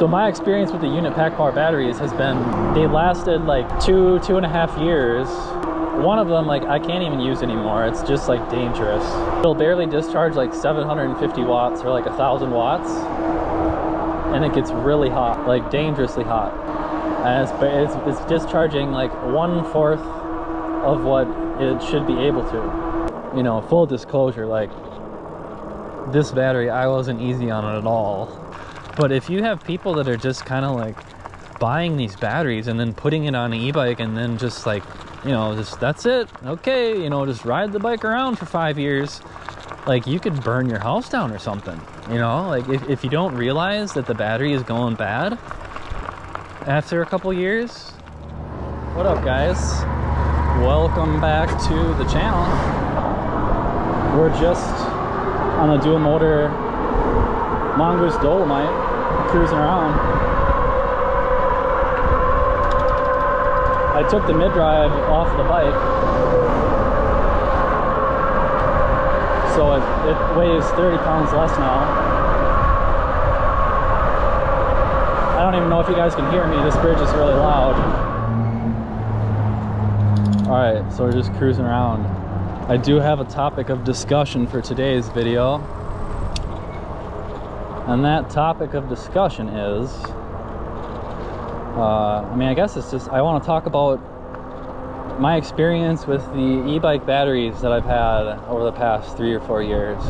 So my experience with the Unit Pack Power batteries has been, they lasted like 2.5 years. One of them, like, I can't even use anymore. It's just like dangerous. It'll barely discharge like 750 watts or like 1,000 watts. And it gets really hot, like dangerously hot. And it's discharging like 1/4 of what it should be able to. You know, full disclosure, like this battery, I wasn't easy on it at all. But if you have people that are just kind of like buying these batteries and then putting it on an e-bike and then just like, you know, just that's it, okay, you know, just ride the bike around for 5 years, like you could burn your house down or something, you know? Like if you don't realize that the battery is going bad after a couple years. What up, guys? Welcome back to the channel. We're just on a dual motor Mongoose Dolomite cruising around. I took the mid-drive off the bike, so it weighs 30 pounds less now. I don't even know if you guys can hear me. This bridge is really loud. Alright, so we're just cruising around. I do have a topic of discussion for today's video. And that topic of discussion is, I mean, I guess it's just, I want to talk about my experience with the e-bike batteries that I've had over the past 3 or 4 years.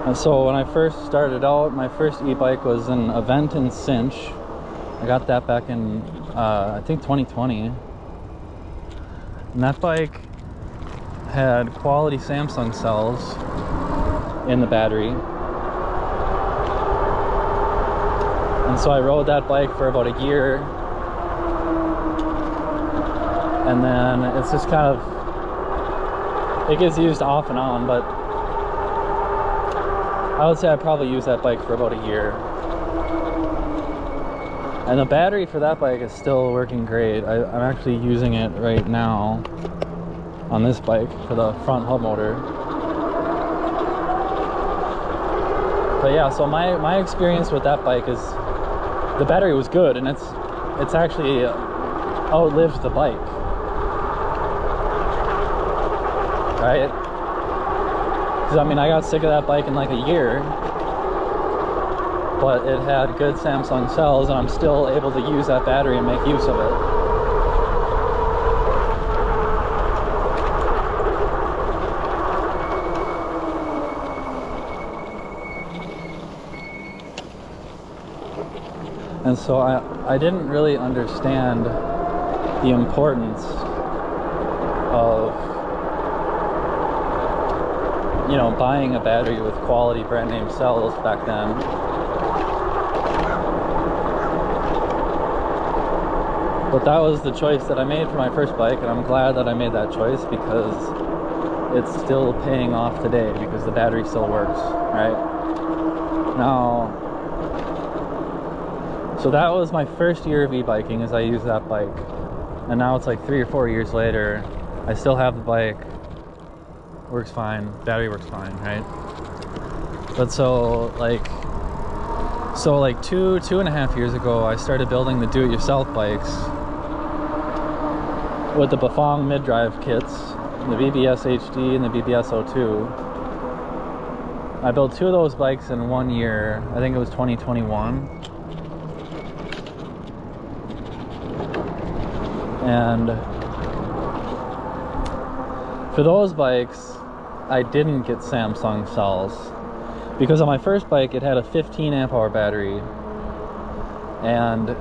And so when I first started out, my first e-bike was an Aventon Cinch. I got that back in, I think 2020. And that bike had quality Samsung cells in the battery. And so I rode that bike for about a year. And then it's just kind of, it gets used off and on, but I would say I probably used that bike for about a year. And the battery for that bike is still working great. I'm actually using it right now on this bike for the front hub motor. But yeah, so my experience with that bike is the battery was good, and it's actually outlived the bike, right? Because I mean, I got sick of that bike in like a year, but it had good Samsung cells, and I'm still able to use that battery and make use of it. And so I didn't really understand the importance of, you know, buying a battery with quality brand name cells back then. But that was the choice that I made for my first bike, and I'm glad that I made that choice because it's still paying off today because the battery still works, right? Now, so that was my first year of e-biking as I used that bike. And now it's like 3 or 4 years later, I still have the bike. Works fine, battery works fine, right? But so like 2.5 years ago, I started building the do-it-yourself bikes with the Bafang mid-drive kits, the BBS HD and the BBS O2. I built 2 of those bikes in 1 year. I think it was 2021. And for those bikes, I didn't get Samsung cells because on my first bike it had a 15 amp hour battery, and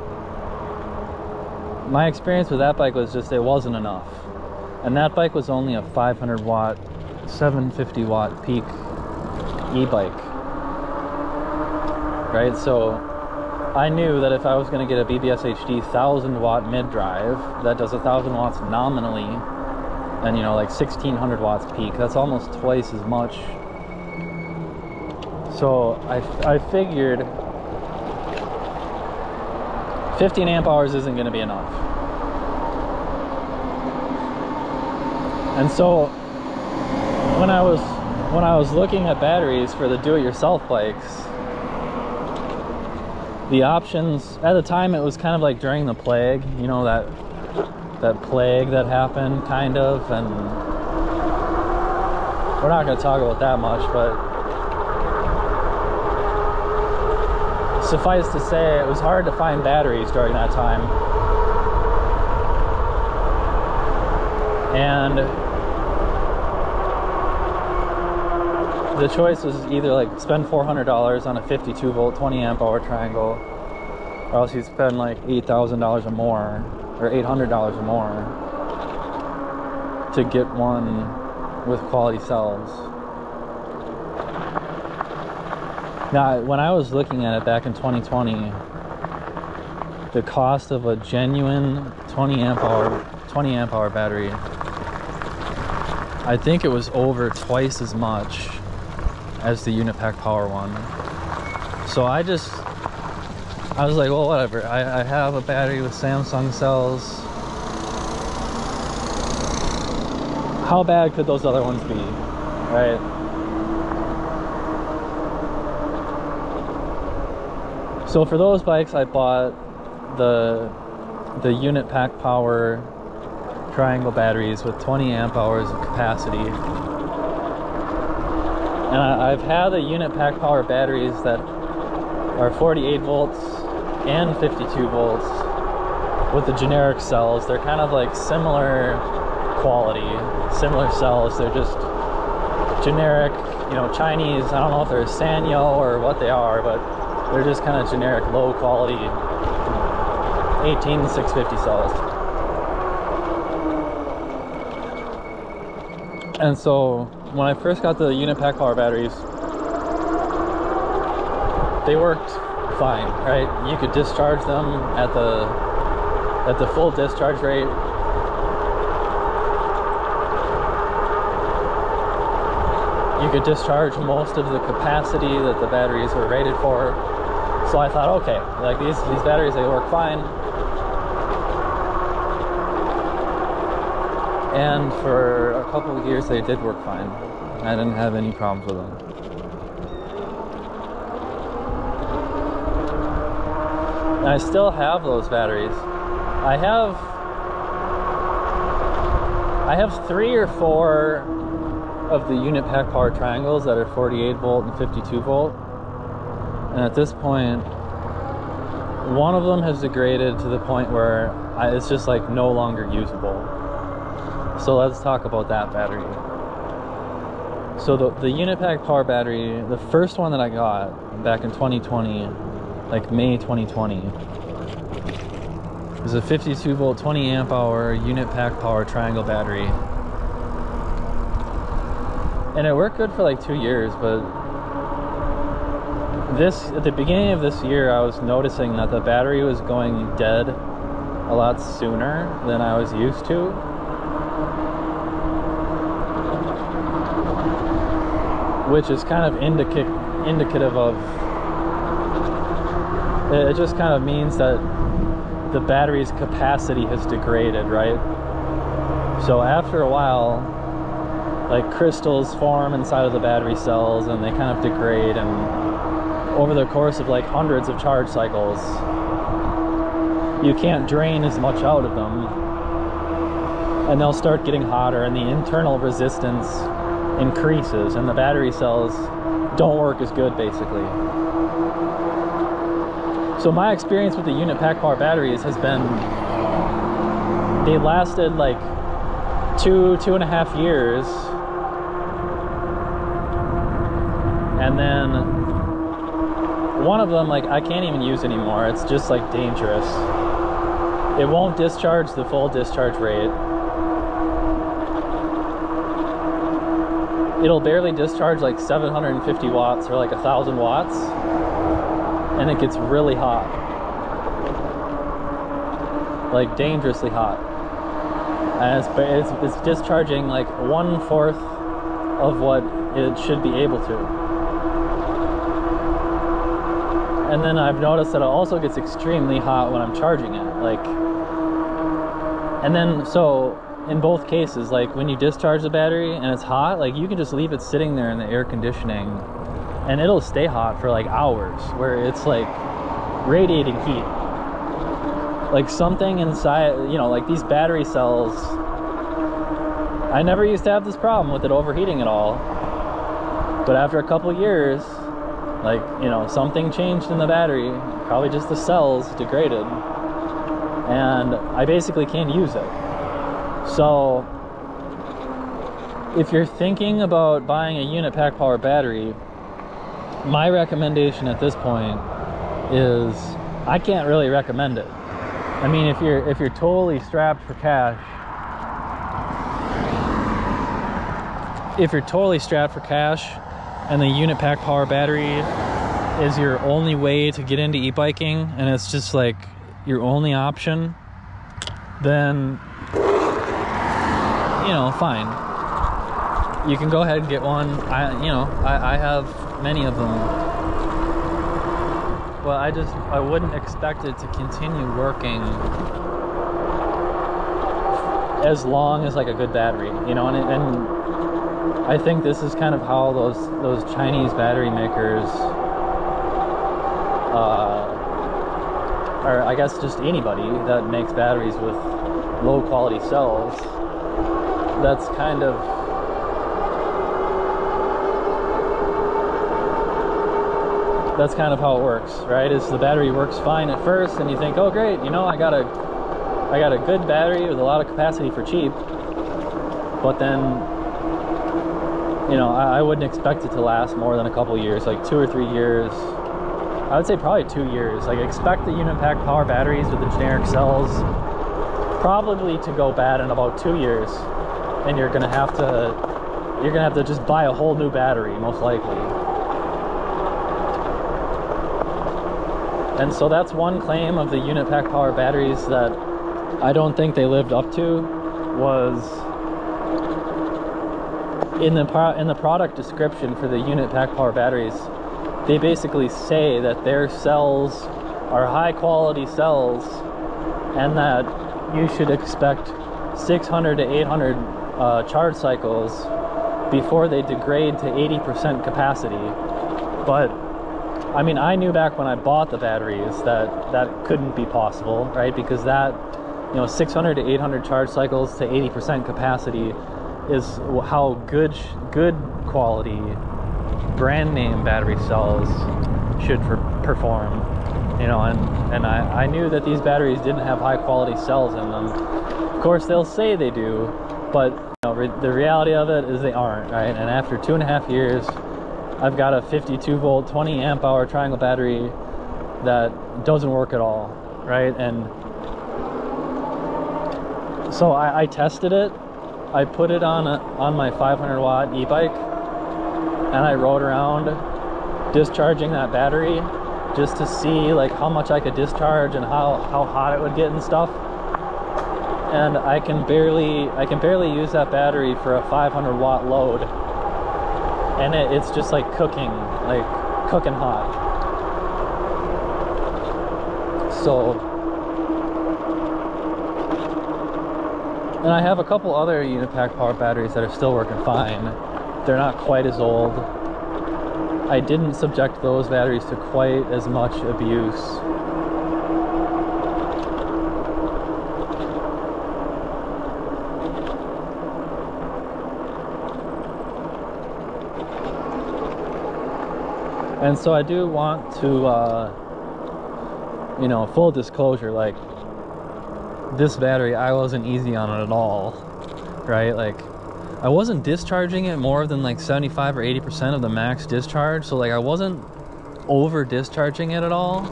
my experience with that bike was just it wasn't enough. And that bike was only a 500 watt 750 watt peak e-bike, right? So I knew that if I was going to get a BBS HD 1000 watt mid-drive that does 1000 watts nominally, and you know, like 1600 watts peak, that's almost twice as much. So I figured 15 amp hours isn't going to be enough. And so when I was looking at batteries for the do-it-yourself bikes, the options at the time, it was kind of like during the plague, you know, that plague that happened, kind of, and we're not going to talk about that much, but suffice to say, it was hard to find batteries during that time. And the choice was either like spend $400 on a 52 volt 20 amp hour triangle, or else you spend like $8,000 or more, or $800 or more to get one with quality cells. Now, when I was looking at it back in 2020, the cost of a genuine 20 amp hour battery, I think it was over twice as much as the Unipack Power one. So I was like, well, whatever. I have a battery with Samsung cells. How bad could those other ones be, right? So for those bikes, I bought the Unipack Power triangle batteries with 20 amp hours of capacity. And I've had the Unipack Power batteries that are 48 volts and 52 volts with the generic cells. They're kind of like similar quality, similar cells. They're just generic, you know, Chinese. I don't know if they're Sanyo or what they are, but they're just kind of generic, low quality 18650 cells. And so when I first got the Unipack Power batteries, they worked fine, right? You could discharge them at the full discharge rate. You could discharge most of the capacity that the batteries were rated for. So I thought, okay, like these batteries, they work fine. And for a couple of years, they did work fine. I didn't have any problems with them. And I still have those batteries. I have 3 or 4 of the Unipack Power triangles that are 48 volt and 52 volt. And at this point, one of them has degraded to the point where it's just like no longer usable. So let's talk about that battery. So the Unipack Power battery, the first one that I got back in 2020, like May 2020, is a 52 volt 20 amp hour Unipack Power triangle battery. And it worked good for like 2 years, but at the beginning of this year, I was noticing that the battery was going dead a lot sooner than I was used to. Which is kind of indicative of, it just kind of means that the battery's capacity has degraded, right? So after a while, like crystals form inside of the battery cells and they kind of degrade, and over the course of like hundreds of charge cycles, you can't drain as much out of them, and they'll start getting hotter and the internal resistance increases and the battery cells don't work as good, basically. So my experience with the Unipack Power batteries has been, they lasted like 2.5 years, and then one of them, like, I can't even use anymore. It's just like dangerous. It won't discharge the full discharge rate. It'll barely discharge like 750 watts or like 1,000 watts, and it gets really hot, like dangerously hot. And it's discharging like 1/4 of what it should be able to. And then I've noticed that it also gets extremely hot when I'm charging it, like. And then so in both cases, like when you discharge the battery and it's hot, like you can just leave it sitting there in the air conditioning and it'll stay hot for like hours, where it's like radiating heat. Like something inside, you know, like these battery cells, I never used to have this problem with it overheating at all, but after a couple years, like, you know, something changed in the battery, probably just the cells degraded, and I basically can't use it. So if you're thinking about buying a Unit-Pack Power battery, my recommendation at this point is, I can't really recommend it. I mean, if you're totally strapped for cash, and the Unit-Pack Power battery is your only way to get into e-biking, and it's just like your only option, then, you know, fine. You can go ahead and get one. I have many of them. Well, I wouldn't expect it to continue working as long as like a good battery, you know, and I think this is kind of how those Chinese battery makers, or I guess just anybody that makes batteries with low quality cells, that's kind of how it works, right? Is the battery works fine at first and you think, oh great, you know, I got a good battery with a lot of capacity for cheap, but then, you know, I wouldn't expect it to last more than a couple years, like 2 or 3 years. I would say probably 2 years. Like, expect the Unit-Pack Power batteries with the generic cells probably to go bad in about 2 years, and you're gonna have to just buy a whole new battery, most likely. And so that's one claim of the Unit-Pack Power batteries that I don't think they lived up to, was in the product description for the Unit-Pack Power batteries, they basically say that their cells are high quality cells and that you should expect 600 to 800 charge cycles before they degrade to 80% capacity. But I mean, I knew back when I bought the batteries that couldn't be possible, right? Because that, you know, 600 to 800 charge cycles to 80% capacity is how good quality brand name battery cells should perform, you know, and I knew that these batteries didn't have high quality cells in them. Of course, they'll say they do, but you know, the reality of it is they aren't, right? And after 2.5 years, I've got a 52 volt 20 amp hour triangle battery that doesn't work at all, right? And so I tested it. I put it on my 500 watt e-bike, and I rode around discharging that battery just to see like how much I could discharge and how hot it would get and stuff. And I can barely use that battery for a 500 watt load, and it's just like cooking hot. So, and I have a couple other Unit-Pack Power batteries that are still working fine. They're not quite as old. I didn't subject those batteries to quite as much abuse. And so I do want to, you know, full disclosure, like, this battery, I wasn't easy on it at all, right? Like, I wasn't discharging it more than like 75 or 80% of the max discharge, so like I wasn't over discharging it at all.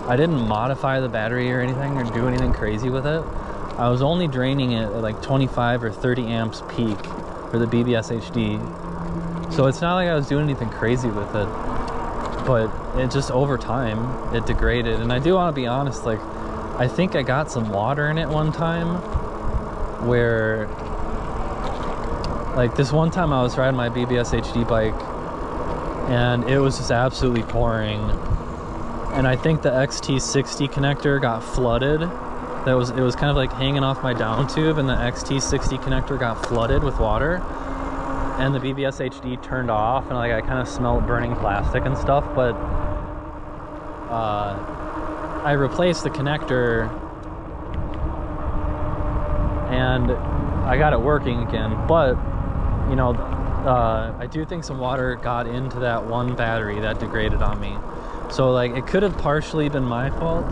I didn't modify the battery or anything or do anything crazy with it. I was only draining it at like 25 or 30 amps peak for the BBS HD. So it's not like I was doing anything crazy with it, but it just, over time, it degraded. And I do want to be honest, like, I think I got some water in it one time, where, like, this one time I was riding my BBS HD bike and it was just absolutely pouring, and I think the XT60 connector got flooded It was kind of like hanging off my down tube, and the XT60 connector got flooded with water, and the BBS HD turned off, and like I kind of smelled burning plastic and stuff. But I replaced the connector and I got it working again. But you know, I do think some water got into that one battery that degraded on me. So like it could have partially been my fault.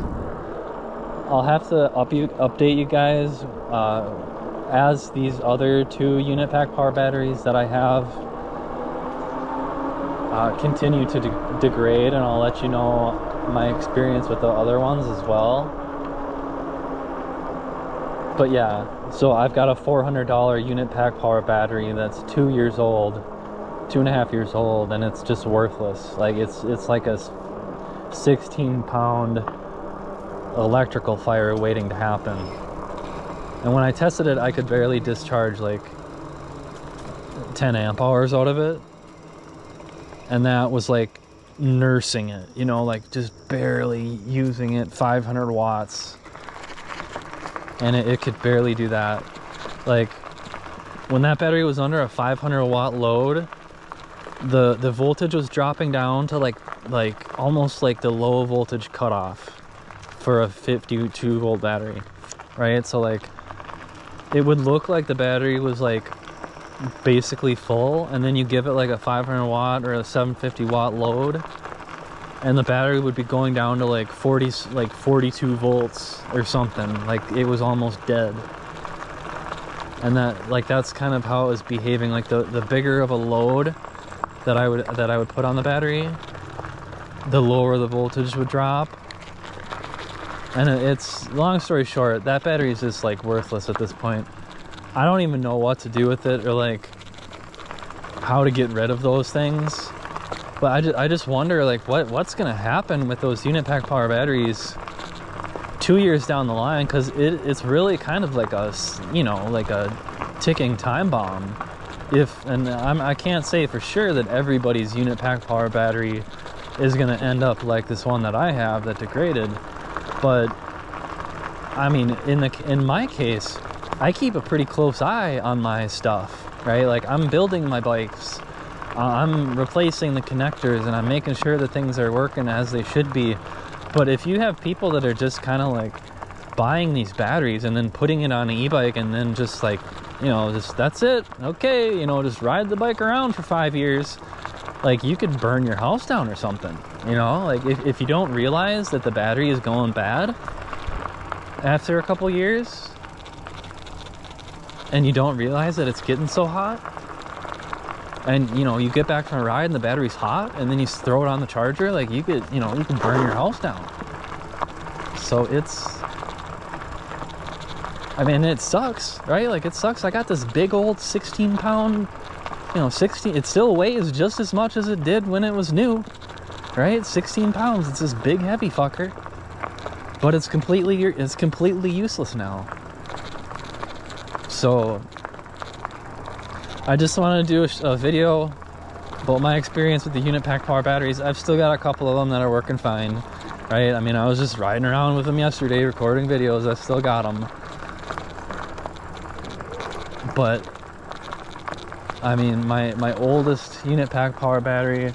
I'll have to update you guys as these other 2 unit pack power batteries that I have continue to degrade, and I'll let you know my experience with the other ones as well. But yeah, so I've got a $400 unit pack power battery that's 2 years old, 2.5 years old, and it's just worthless. Like it's like a 16-pound electrical fire waiting to happen. And when I tested it, I could barely discharge like 10 amp hours out of it, and that was like nursing it, you know, like just barely using it 500 watts, and it could barely do that. Like when that battery was under a 500 watt load, the voltage was dropping down to like almost like the low voltage cutoff for a 52 volt battery, right? So like it would look like the battery was like basically full, and then you give it like a 500 watt or a 750 watt load, and the battery would be going down to like 42 volts or something. Like it was almost dead. And that's kind of how it was behaving. Like the bigger of a load that I would put on the battery, the lower the voltage would drop. And it's, long story short, that battery is just like worthless at this point. I don't even know what to do with it, or like how to get rid of those things. But I just wonder like what's gonna happen with those unit pack power batteries 2 years down the line, because it's really kind of like a, you know, like a ticking time bomb. I can't say for sure that everybody's unit pack power battery is gonna end up like this one that I have that degraded. But I mean, in my case, I keep a pretty close eye on my stuff, right? Like I'm building my bikes, I'm replacing the connectors, and I'm making sure that things are working as they should be. But if you have people that are just kind of like buying these batteries and then putting it on an e-bike and then just like, you know, just that's it, okay, you know, just ride the bike around for 5 years, like you could burn your house down or something, you know? Like if you don't realize that the battery is going bad after a couple years, and you don't realize that it's getting so hot, and you know, you get back from a ride and the battery's hot, and then you throw it on the charger, like you could burn your house down. So I mean, it sucks, right? Like it sucks. I got this big old 16-pound, you know, it still weighs just as much as it did when it was new, right? 16 pounds. It's this big heavy fucker, but it's completely useless now. So I just wanted to do a video about my experience with the unit pack power batteries. I've still got a couple of them that are working fine, right? I mean, I was just riding around with them yesterday, recording videos. I still got them. But I mean, my oldest unit pack power battery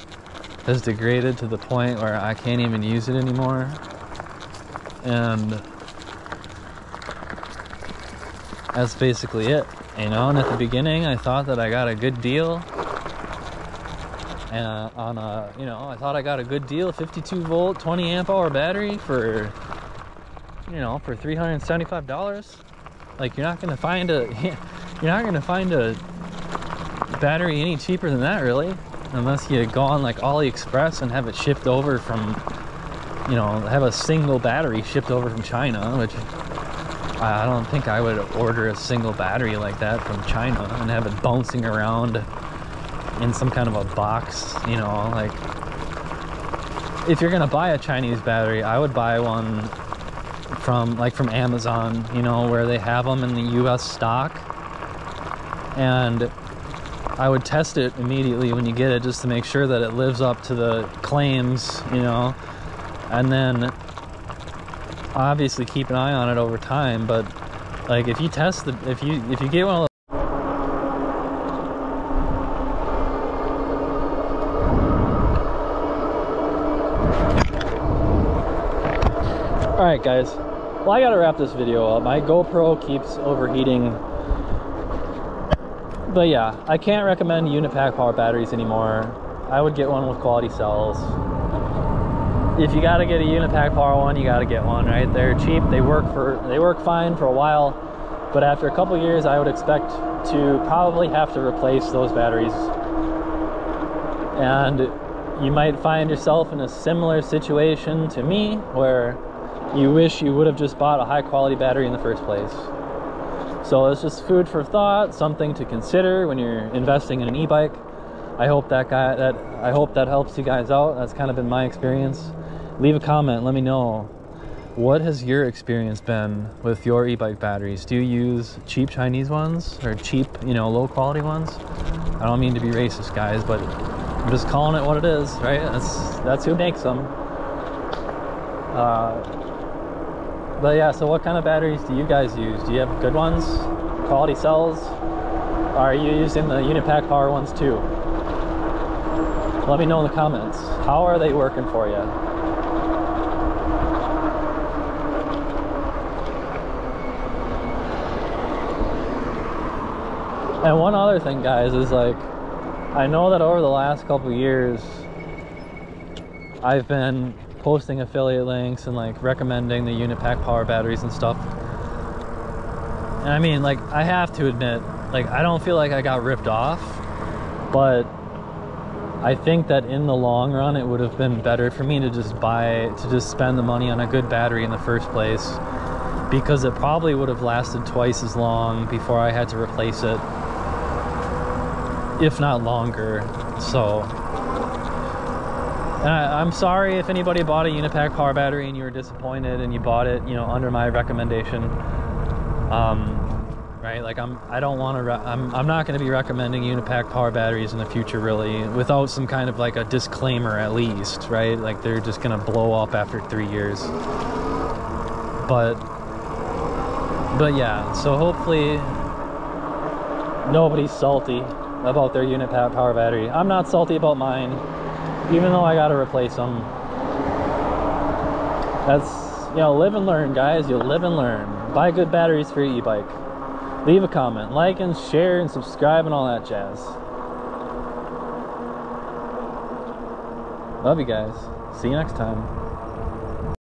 has degraded to the point where I can't even use it anymore. And that's basically it, you know? And at the beginning, I thought that I got a good deal. And I thought I got a good deal, 52 volt, 20 amp hour battery for $375. Like you're not gonna find a battery any cheaper than that, really, unless you go on like AliExpress and have it shipped over from, you know, have a single battery shipped over from China, which I don't think I would order a single battery like that from China and have it bouncing around in some kind of a box, you know. Like if you're gonna buy a Chinese battery, I would buy one from Amazon, you know, where they have them in the US stock, and I would test it immediately when you get it just to make sure that it lives up to the claims, you know. And then obviously keep an eye on it over time, but like if you test the, if you get one of those. All right, guys. Well, I gotta wrap this video up. My GoPro keeps overheating. But yeah, I can't recommend Unipack power batteries anymore. I would get one with quality cells. If you gotta get a Unipack power one, you gotta get one, right? They're cheap, they work fine for a while, but after a couple years, I would expect to probably have to replace those batteries. And you might find yourself in a similar situation to me, where you wish you would have just bought a high quality battery in the first place. So it's just food for thought, something to consider when you're investing in an e-bike. I hope that helps you guys out. That's kind of been my experience. Leave a comment, let me know, what has your experience been with your e-bike batteries? Do you use cheap Chinese ones or cheap, you know, low quality ones? I don't mean to be racist, guys, but I'm just calling it what it is, right? That's who makes them. But yeah, so what kind of batteries do you guys use? Do you have good ones? Quality cells? Are you using the Unipack power ones too? Let me know in the comments. How are they working for you? And one other thing, guys, is like, I know that over the last couple years, I've been posting affiliate links and like recommending the Unipack power batteries and stuff. And I mean, like, I have to admit, like, I don't feel like I got ripped off, but I think that in the long run, it would have been better for me to just spend the money on a good battery in the first place, because it probably would have lasted twice as long before I had to replace it, if not longer. So, and I'm sorry if anybody bought a Unipack power battery and you were disappointed and you bought it, you know, under my recommendation. Right? Like, I'm not going to be recommending Unipack power batteries in the future, really, without some kind of like a disclaimer at least, right? Like, they're just going to blow up after 3 years. But yeah, so hopefully nobody's salty about their Unipack power battery. I'm not salty about mine, even though I got to replace them. That's, you know, live and learn, guys. You'll live and learn. Buy good batteries for your e-bike. Leave a comment, like and share and subscribe and all that jazz. Love you guys. See you next time.